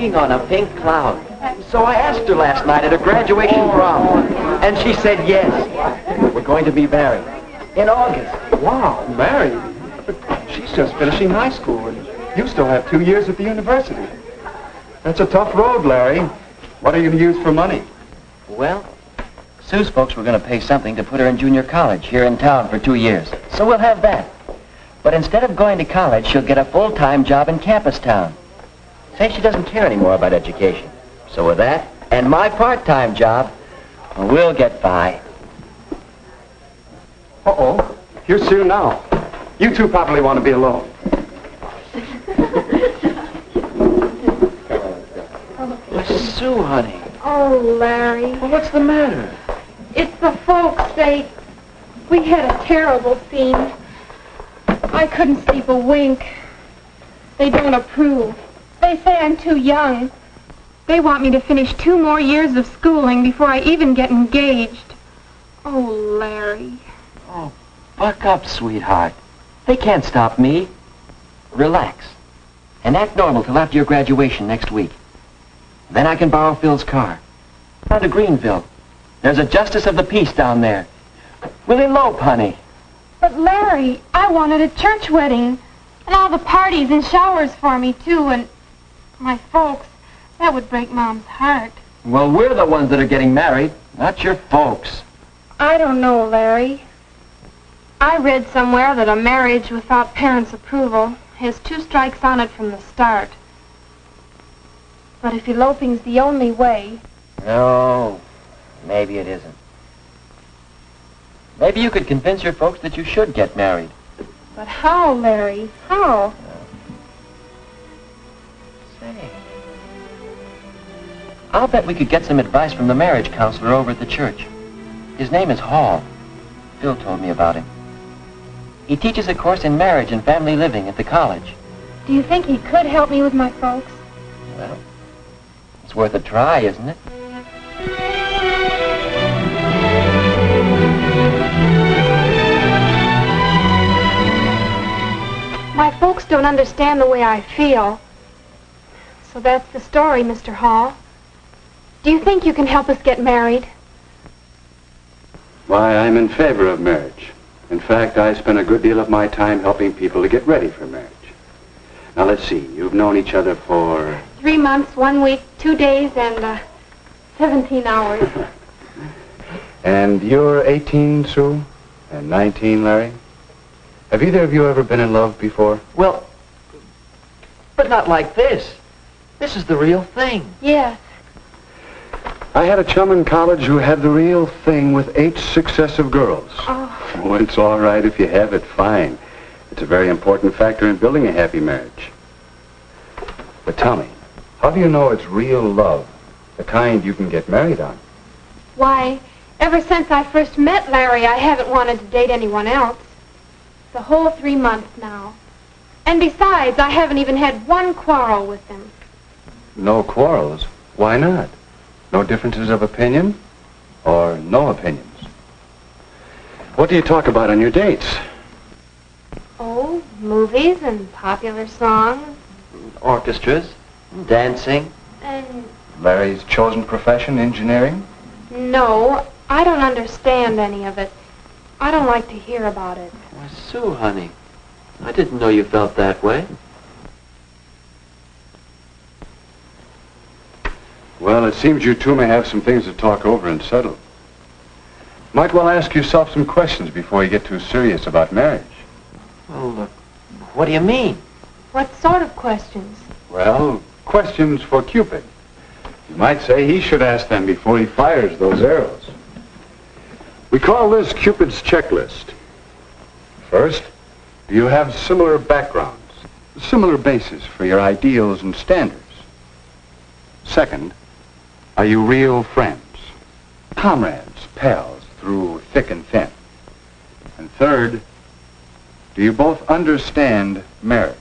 walking on a pink cloud. So I asked her last night at her graduation prom, and she said yes. We're going to be married in August. Wow, married? But she's just finishing high school, and you still have 2 years at the university. That's a tough road, Larry. What are you going to use for money? Well, Sue's folks were going to pay something to put her in junior college here in town for 2 years. So we'll have that. But instead of going to college, she'll get a full-time job in campus town. Say she doesn't care anymore about education. So with that, and my part-time job, well, we'll get by. Uh-oh. Here's Sue now. You two probably want to be alone. Sue, honey. Oh, Larry. Well, what's the matter? It's the folks. We had a terrible scene. I couldn't sleep a wink. They don't approve. They say I'm too young. They want me to finish 2 more years of schooling before I even get engaged. Oh, Larry. Oh, buck up, sweetheart. They can't stop me. Relax. And act normal till after your graduation next week. Then I can borrow Phil's car. Down to Greenville. There's a justice of the peace down there. We'll elope, honey. But, Larry, I wanted a church wedding. And all the parties and showers for me, too. And my folks, that would break Mom's heart. Well, we're the ones that are getting married, not your folks. I don't know, Larry. I read somewhere that a marriage without parents' approval has 2 strikes on it from the start. But if eloping's the only way... No, maybe it isn't. Maybe you could convince your folks that you should get married. But how, Larry? How? Say, I'll bet we could get some advice from the marriage counselor over at the church. His name is Hall. Phil told me about him. He teaches a course in marriage and family living at the college. Do you think he could help me with my folks? Well, it's worth a try, isn't it? My folks don't understand the way I feel. So that's the story, Mr. Hall. Do you think you can help us get married? Why, I'm in favor of marriage. In fact, I spend a good deal of my time helping people to get ready for marriage. Now, let's see. You've known each other for... 3 months, 1 week, 2 days, and 17 hours. And you're 18, Sue? And 19, Larry? Have either of you ever been in love before? Well, but not like this. This is the real thing. Yes. I had a chum in college who had the real thing with 8 successive girls. Oh, it's all right if you have it, fine. It's a very important factor in building a happy marriage. But tell me, how do you know it's real love, the kind you can get married on? Why, ever since I first met Larry, I haven't wanted to date anyone else. The whole 3 months now. And besides, I haven't even had 1 quarrel with him. No quarrels? Why not? No differences of opinion? Or no opinions? What do you talk about on your dates? Oh, movies and popular songs. Orchestras, dancing. And... Larry's chosen profession, engineering? No, I don't understand any of it. I don't like to hear about it. Why, Sue, honey, I didn't know you felt that way. Well, it seems you two may have some things to talk over and settle. Might well ask yourself some questions before you get too serious about marriage. Well, look, what do you mean? What sort of questions? Well, questions for Cupid. You might say he should ask them before he fires those arrows. We call this Cupid's checklist. First, do you have similar backgrounds, similar bases for your ideals and standards? Second, are you real friends, comrades, pals through thick and thin? And third, do you both understand marriage?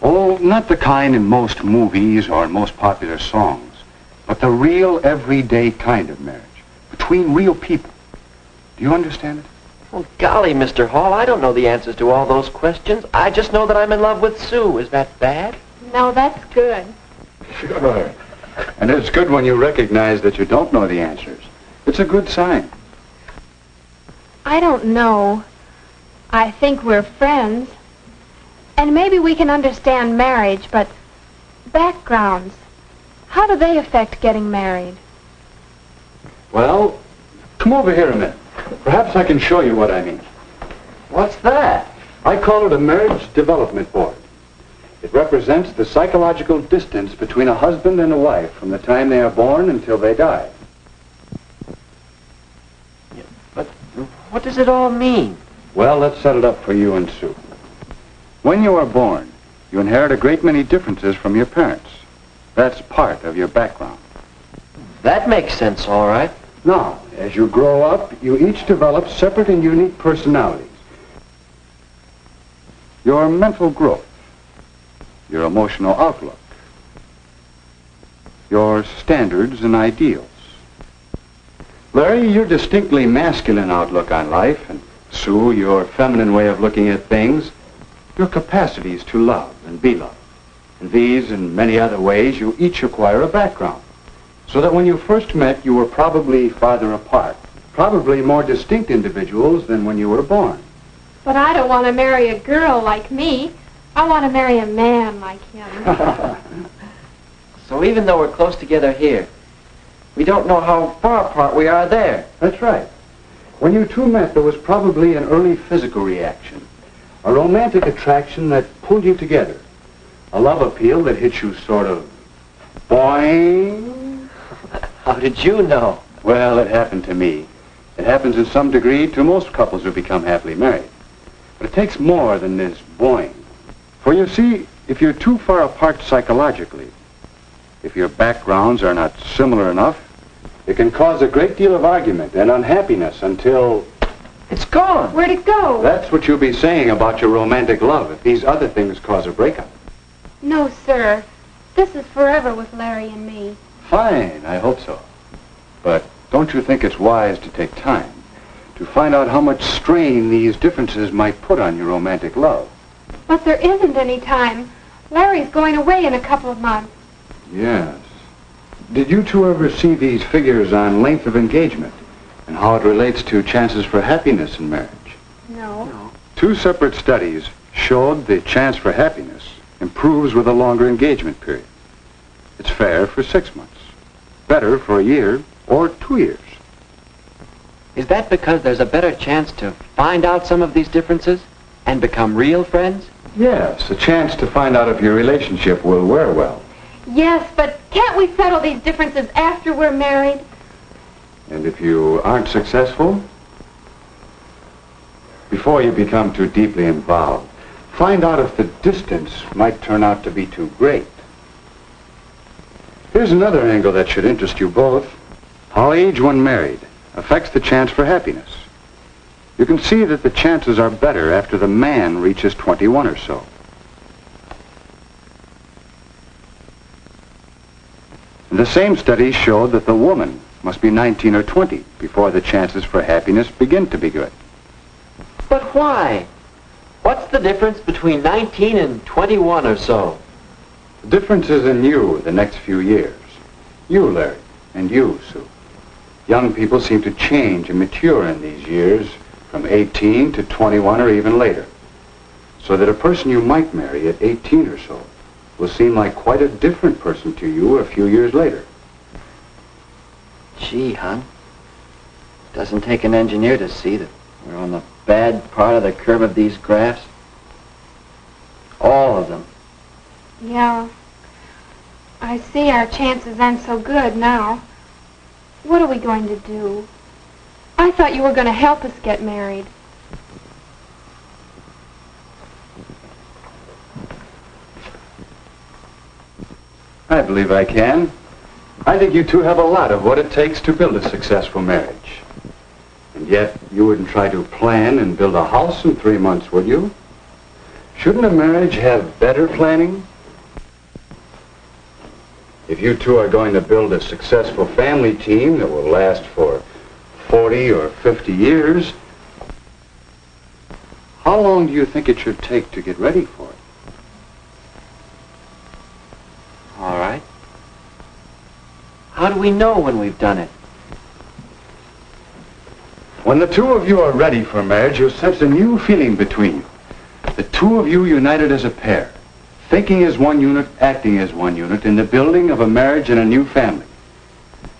Oh, not the kind in most movies or most popular songs, but the real everyday kind of marriage, between real people. Do you understand it? Well, golly, Mr. Hall, I don't know the answers to all those questions. I just know that I'm in love with Sue. Is that bad? No, that's good. Sure. And it's good when you recognize that you don't know the answers. It's a good sign. I don't know. I think we're friends. And maybe we can understand marriage, but backgrounds, how do they affect getting married? Well, come over here a minute. Perhaps I can show you what I mean. What's that? I call it a marriage development board. It represents the psychological distance between a husband and a wife from the time they are born until they die. But what does it all mean? Well, let's set it up for you and Sue. When you are born, you inherit a great many differences from your parents. That's part of your background. That makes sense, all right. Now, as you grow up, you each develop separate and unique personalities. Your mental growth, your emotional outlook, your standards and ideals. Larry, your distinctly masculine outlook on life, and Sue, your feminine way of looking at things, your capacities to love and be loved. In these and many other ways, you each acquire a background, so that when you first met, you were probably farther apart, probably more distinct individuals than when you were born. But I don't want to marry a girl like me. I want to marry a man like him. So even though we're close together here, we don't know how far apart we are there. That's right. When you two met, there was probably an early physical reaction, a romantic attraction that pulled you together, a love appeal that hit you sort of boing. How did you know? Well, it happened to me. It happens in some degree to most couples who become happily married. But it takes more than this boing. For you see, if you're too far apart psychologically, if your backgrounds are not similar enough, it can cause a great deal of argument and unhappiness until... It's gone. Where'd it go? That's what you'll be saying about your romantic love if these other things cause a breakup. No, sir. This is forever with Larry and me. Fine, I hope so. But don't you think it's wise to take time to find out how much strain these differences might put on your romantic love? But there isn't any time. Larry's going away in a couple of months. Yes. Did you two ever see these figures on length of engagement and how it relates to chances for happiness in marriage? No. Two separate studies showed the chance for happiness improves with a longer engagement period. It's fair for 6 months, better for a year or 2 years. Is that because there's a better chance to find out some of these differences and become real friends? Yes, a chance to find out if your relationship will wear well. Yes, but can't we settle these differences after we're married? And if you aren't successful, before you become too deeply involved, find out if the distance might turn out to be too great. Here's another angle that should interest you both. How age when married affects the chance for happiness. You can see that the chances are better after the man reaches 21 or so. And the same study showed that the woman must be 19 or 20 before the chances for happiness begin to be good. But why? What's the difference between 19 and 21 or so? The difference is in you the next few years. You, Larry, and you, Sue. Young people seem to change and mature in these years from 18 to 21 or even later. So that a person you might marry at 18 or so will seem like quite a different person to you a few years later. Gee, hon. Doesn't take an engineer to see that we're on the bad part of the curve of these graphs. All of them. Yeah. I see our chances aren't so good now. What are we going to do? I thought you were going to help us get married. I believe I can. I think you two have a lot of what it takes to build a successful marriage. And yet, you wouldn't try to plan and build a house in 3 months, would you? Shouldn't a marriage have better planning? If you two are going to build a successful family team that will last for 40 or 50 years, how long do you think it should take to get ready for it? All right. do we know when we've done it? When the two of you are ready for marriage, you'll sense a new feeling between you. The two of you united as a pair, thinking as one unit, acting as one unit in the building of a marriage and a new family.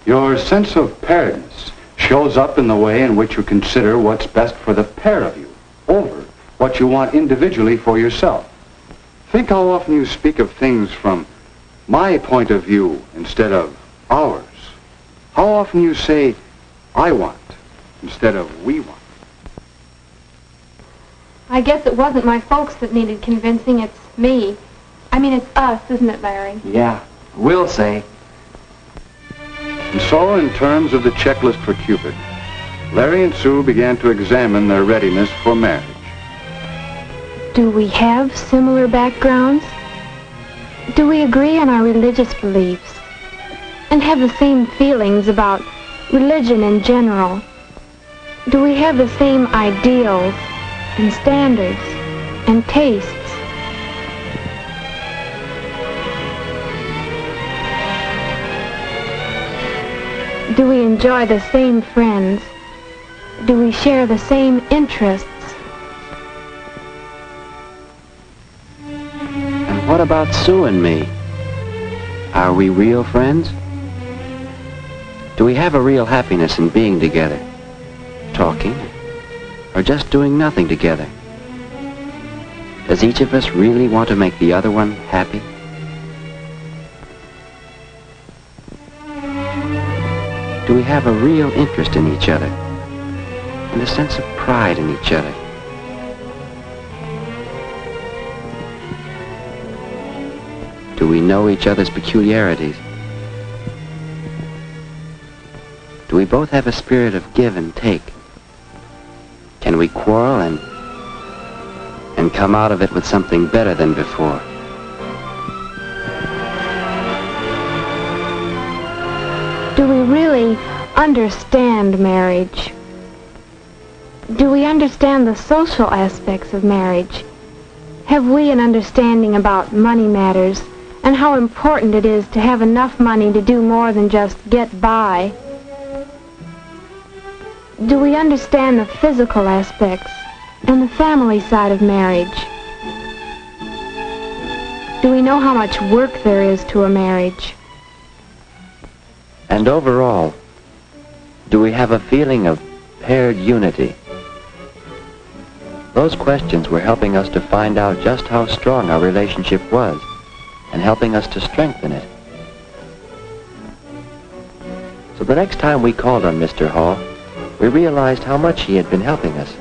Your sense of pairedness shows up in the way in which you consider what's best for the pair of you over what you want individually for yourself. Think how often you speak of things from my point of view instead of ours. How often you say, I want, instead of we want. I guess it wasn't my folks that needed convincing, it's me. I mean, it's us, isn't it, Larry? Yeah, we'll say. And so, in terms of the checklist for Cupid, Larry and Sue began to examine their readiness for marriage. Do we have similar backgrounds? Do we agree on our religious beliefs? And have the same feelings about religion in general? Do we have the same ideals and standards and tastes? Do we enjoy the same friends? Do we share the same interests? And what about Sue and me? Are we real friends? Do we have a real happiness in being together? Talking? Or just doing nothing together? Does each of us really want to make the other one happy? Do we have a real interest in each other? And a sense of pride in each other? Do we know each other's peculiarities? Do we both have a spirit of give and take? Can we quarrel and come out of it with something better than before? Do we really understand marriage? Do we understand the social aspects of marriage? Have we an understanding about money matters and how important it is to have enough money to do more than just get by? Do we understand the physical aspects and the family side of marriage? Do we know how much work there is to a marriage? And overall, do we have a feeling of paired unity? Those questions were helping us to find out just how strong our relationship was and helping us to strengthen it. So the next time we called on Mr. Hall, we realized how much he had been helping us.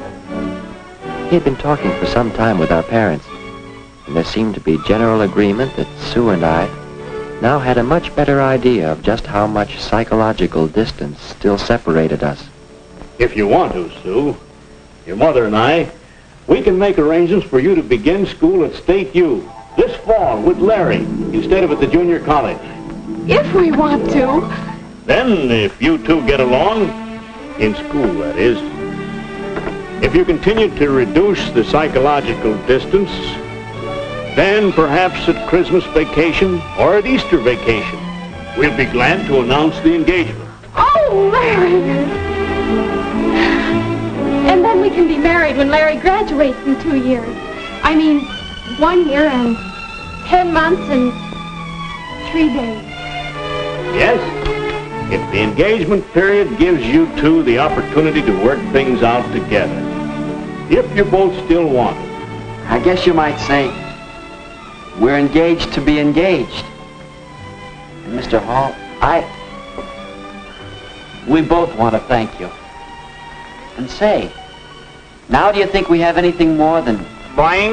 He had been talking for some time with our parents, and there seemed to be general agreement that Sue and I now had a much better idea of just how much psychological distance still separated us. If you want to, Sue, your mother and I, we can make arrangements for you to begin school at State U this fall with Larry instead of at the junior college. If we want to. Then, if you two get along, in school, that is, if you continue to reduce the psychological distance, then perhaps at Christmas vacation or at Easter vacation, we'll be glad to announce the engagement. Oh, Larry! And then we can be married when Larry graduates in 2 years. I mean, 1 year and 10 months and 3 days. Yes, if the engagement period gives you two the opportunity to work things out together. If you both still want it. I guess you might say we're engaged to be engaged. And Mr. Hall, we both want to thank you. And say, now do you think we have anything more than... Bang!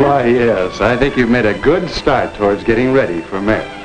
Why, yes, I think you've made a good start towards getting ready for marriage.